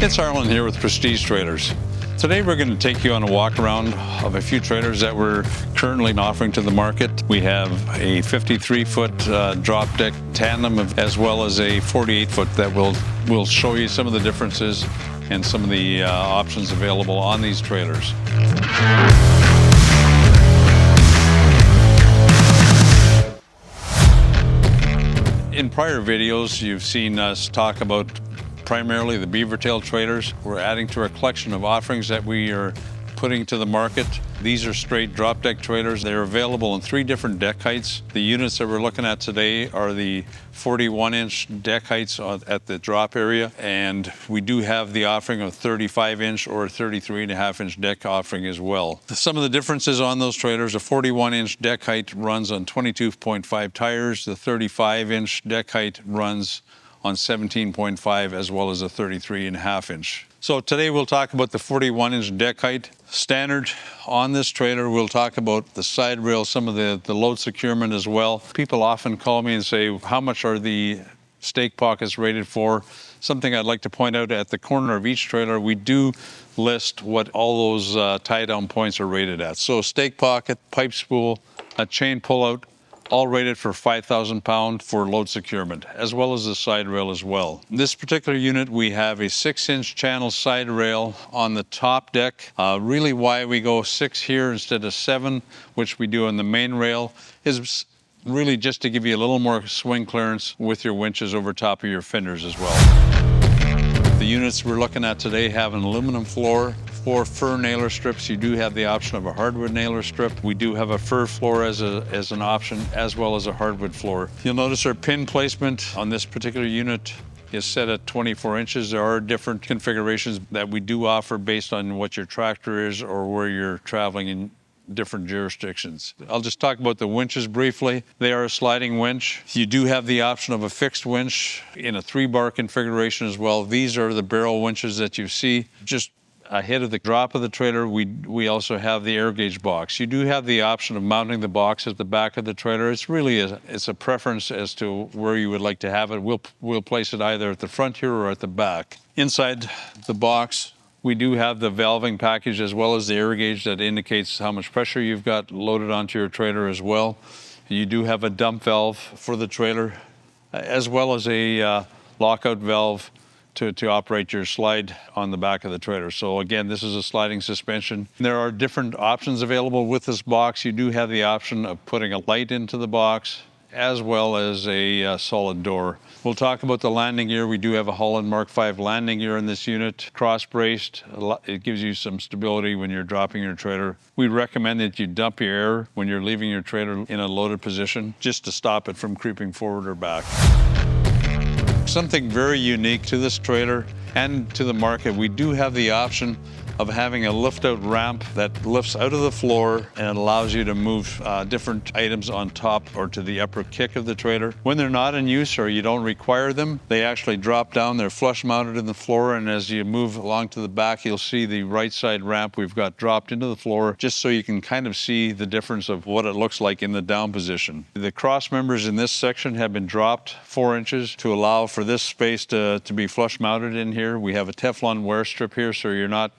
It's Harlan here with Prestige Trailers. Today we're going to take you on a walk around of a few trailers that we're currently offering to the market. We have a 53-foot drop deck tandem as well as a 48-foot that will show you some of the differences and some of the options available on these trailers. In prior videos, you've seen us talk about primarily the beaver tail trailers. We're adding to our collection of offerings that we are putting to the market. These are straight drop deck trailers. They're available in 3 different deck heights. The units that we're looking at today are the 41-inch deck heights at the drop area, and we do have the offering of 35-inch or 33.5-inch deck offering as well. Some of the differences on those trailers: a 41-inch deck height runs on 22.5 tires. The 35-inch deck height runs on 17.5, as well as a 33.5-inch. So today we'll talk about the 41-inch deck height. Standard on this trailer, we'll talk about the side rail, some of the load securement as well. People often call me and say, how much are the stake pockets rated for? Something I'd like to point out: at the corner of each trailer, we do list what all those tie-down points are rated at. So stake pocket, pipe spool, a chain pullout, all rated for 5,000 pound for load securement, as well as the side rail as well. In this particular unit, we have a 6-inch channel side rail on the top deck. Really why we go 6 here instead of 7, which we do on the main rail, is really just to give you a little more swing clearance with your winches over top of your fenders as well. The units we're looking at today have an aluminum floor. 4 fir nailer strips. You do have the option of a hardwood nailer strip. We do have a fir floor as an option, as well as a hardwood floor. You'll notice our pin placement on this particular unit is set at 24 inches. There are different configurations that we do offer based on what your tractor is or where you're traveling in different jurisdictions. I'll just talk about the winches briefly. They are a sliding winch. You do have the option of a fixed winch in a 3-bar configuration as well. These are the barrel winches that you see. Just ahead of the drop of the trailer, we also have the air gauge box. You do have the option of mounting the box at the back of the trailer. It's really it's a preference as to where you would like to have it. We'll place it either at the front here or at the back. Inside the box, we do have the valving package as well as the air gauge that indicates how much pressure you've got loaded onto your trailer as well. You do have a dump valve for the trailer, as well as a lockout valve to operate your slide on the back of the trailer. So again, this is a sliding suspension. There are different options available with this box. You do have the option of putting a light into the box, as well as a solid door. We'll talk about the landing gear. We do have a Holland Mark V landing gear in this unit, cross-braced. It gives you some stability when you're dropping your trailer. We recommend that you dump your air when you're leaving your trailer in a loaded position, just to stop it from creeping forward or back. Something very unique to this trailer and to the market, we do have the option of having a lift-out ramp that lifts out of the floor and it allows you to move different items on top or to the upper kick of the trailer. When they're not in use or you don't require them, they actually drop down. They're flush mounted in the floor, and as you move along to the back, you'll see the right side ramp we've got dropped into the floor, just so you can kind of see the difference of what it looks like in the down position. The cross members in this section have been dropped 4 inches to allow for this space to be flush mounted in here. We have a Teflon wear strip here, so you're not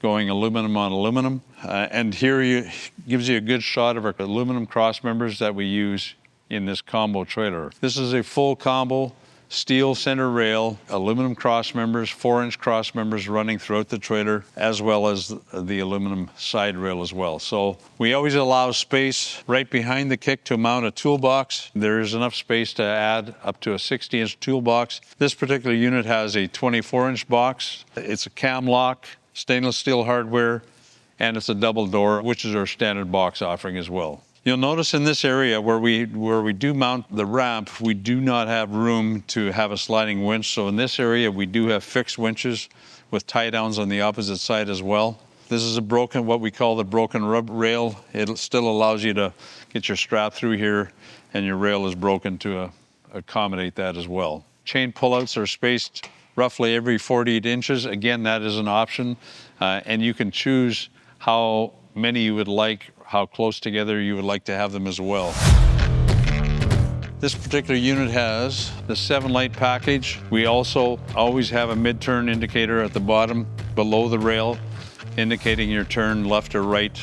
going aluminum on aluminum. And here gives you a good shot of our aluminum cross members that we use in this combo trailer. This is a full combo, steel center rail, aluminum cross members, 4-inch cross members running throughout the trailer, as well as the aluminum side rail as well. So we always allow space right behind the kick to mount a toolbox. There is enough space to add up to a 60-inch toolbox. This particular unit has a 24-inch box. It's a cam lock, stainless steel hardware, and it's a double door, which is our standard box offering as well. You'll notice in this area where we do mount the ramp, we do not have room to have a sliding winch. So in this area, we do have fixed winches with tie downs on the opposite side as well. This is what we call the broken rub rail. It still allows you to get your strap through here, and your rail is broken to accommodate that as well. Chain pullouts are spaced roughly every 48 inches. Again, that is an option, and you can choose how many you would like, how close together you would like to have them as well. This particular unit has the 7-light package. We also always have a mid-turn indicator at the bottom below the rail, indicating your turn left or right.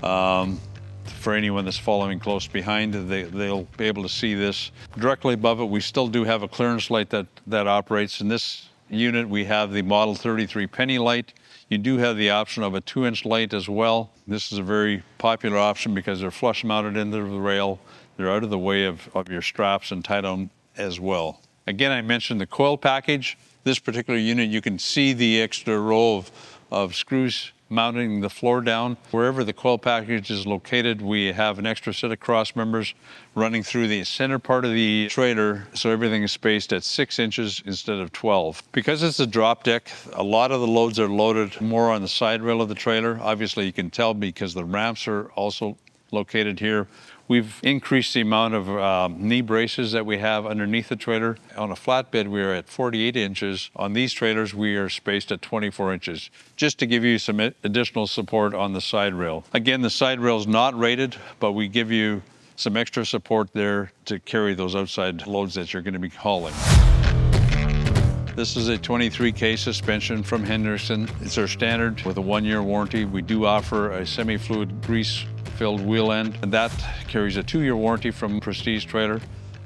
For anyone that's following close behind, they'll be able to see this. Directly above it, we still do have a clearance light that operates. In this unit, we have the Model 33 penny light. You do have the option of a 2-inch light as well. This is a very popular option because they're flush mounted into the rail. They're out of the way of your straps and tied on as well. Again, I mentioned the coil package. This particular unit, you can see the extra row of screws mounting the floor down. Wherever the coil package is located, we have an extra set of cross members running through the center part of the trailer, so everything is spaced at 6 inches instead of 12. Because it's a drop deck, a lot of the loads are loaded more on the side rail of the trailer. Obviously, you can tell because the ramps are also located here. We've increased the amount of knee braces that we have underneath the trailer. On a flatbed, we are at 48 inches. On these trailers, we are spaced at 24 inches, just to give you some additional support on the side rail. Again, the side rail is not rated, but we give you some extra support there to carry those outside loads that you're going to be hauling. This is a 23K suspension from Hendrickson. It's our standard with a 1-year warranty. We do offer a semi-fluid grease-filled wheel end, and that carries a 2-year warranty from Prestige Trailer.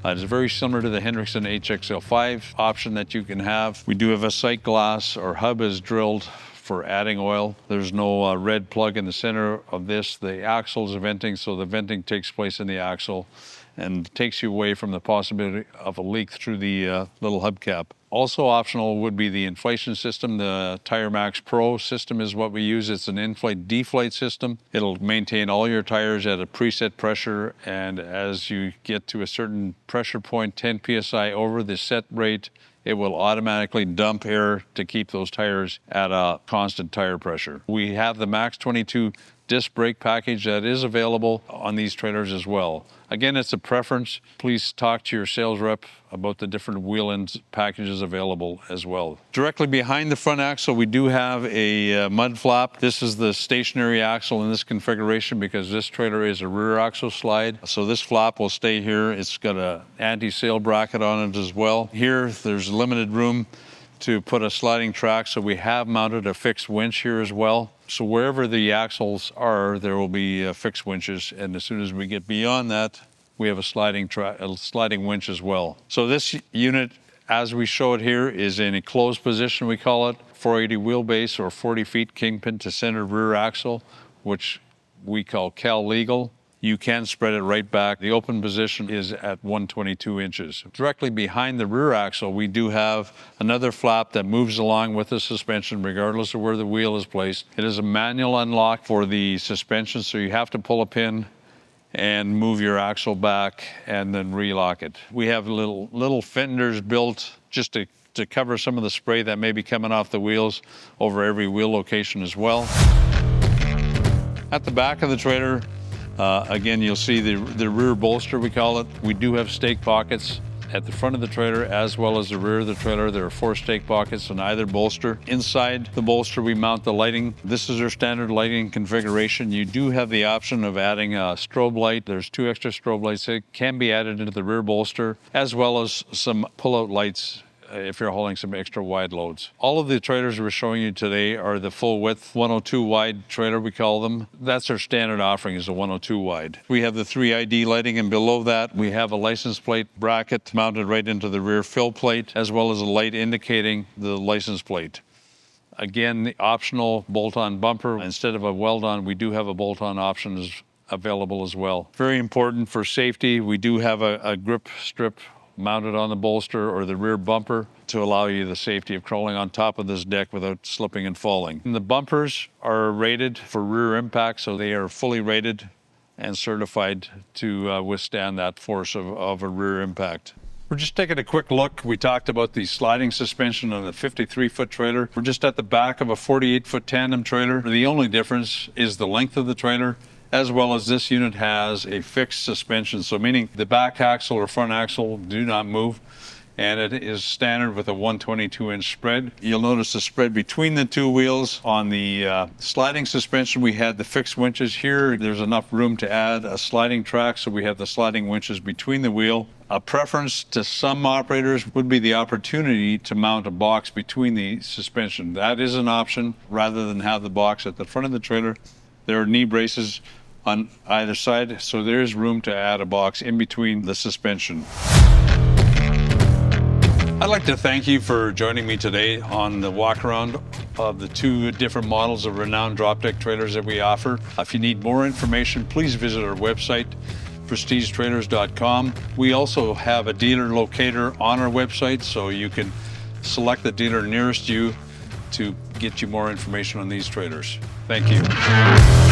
It's very similar to the Hendrickson HXL5 option that you can have. We do have a sight glass. Our hub is drilled for adding oil. There's no red plug in the center of this. The axle is venting, so the venting takes place in the axle and takes you away from the possibility of a leak through the little hubcap. Also optional would be the inflation system. The Tire Max Pro system is what we use. It's an inflate-deflate system. It'll maintain all your tires at a preset pressure, and as you get to a certain pressure point, 10 psi over the set rate, it will automatically dump air to keep those tires at a constant tire pressure. We have the Max 22 disc brake package that is available on these trailers as well. Again, it's a preference. Please talk to your sales rep about the different wheel end packages available as well. Directly behind the front axle, we do have a mud flap. This is the stationary axle in this configuration because this trailer is a rear axle slide. So this flap will stay here. It's got an anti-sail bracket on it as well. Here, there's limited room to put a sliding track, so we have mounted a fixed winch here as well. So wherever the axles are, there will be fixed winches, and as soon as we get beyond that, we have a sliding winch as well. So this unit, as we show it here, is in a closed position, we call it, 480 wheelbase or 40 feet kingpin to center rear axle, which we call Cal legal. You can spread it right back. The open position is at 122 inches. Directly behind the rear axle, we do have another flap that moves along with the suspension regardless of where the wheel is placed. It is a manual unlock for the suspension, so you have to pull a pin and move your axle back and then relock it. We have little fenders built just to cover some of the spray that may be coming off the wheels over every wheel location as well. At the back of the trailer, again, you'll see the rear bolster, we call it. We do have stake pockets at the front of the trailer as well as the rear of the trailer. There are 4 stake pockets on either bolster. Inside the bolster, we mount the lighting. This is our standard lighting configuration. You do have the option of adding a strobe light. There's 2 extra strobe lights that can be added into the rear bolster, as well as some pull-out lights if you're hauling some extra wide loads. All of the trailers we're showing you today are the full width 102 wide trailer, we call them. That's our standard offering, is a 102 wide. We have the 3 ID lighting, and below that we have a license plate bracket mounted right into the rear fill plate, as well as a light indicating the license plate. Again, the optional bolt-on bumper. Instead of a weld-on, we do have a bolt-on option available as well. Very important for safety, we do have a grip strip mounted on the bolster or the rear bumper to allow you the safety of crawling on top of this deck without slipping and falling. And the bumpers are rated for rear impact, so they are fully rated and certified to withstand that force of a rear impact. We're just taking a quick look. We talked about the sliding suspension on a 53-foot trailer. We're just at the back of a 48-foot tandem trailer. The only difference is the length of the trailer, as well as this unit has a fixed suspension, so meaning the back axle or front axle do not move. and it is standard with a 122-inch spread. You'll notice the spread between the two wheels. On the sliding suspension, we had the fixed winches. Here, there's enough room to add a sliding track, so we have the sliding winches between the wheel. A preference to some operators would be the opportunity to mount a box between the suspension. That is an option rather than have the box at the front of the trailer. There are knee braces on either side, so there's room to add a box in between the suspension. I'd like to thank you for joining me today on the walk around of the two different models of Renown drop deck trailers that we offer. If you need more information, please visit our website, prestigetrailers.com. We also have a dealer locator on our website, so you can select the dealer nearest you to get you more information on these trailers. Thank you.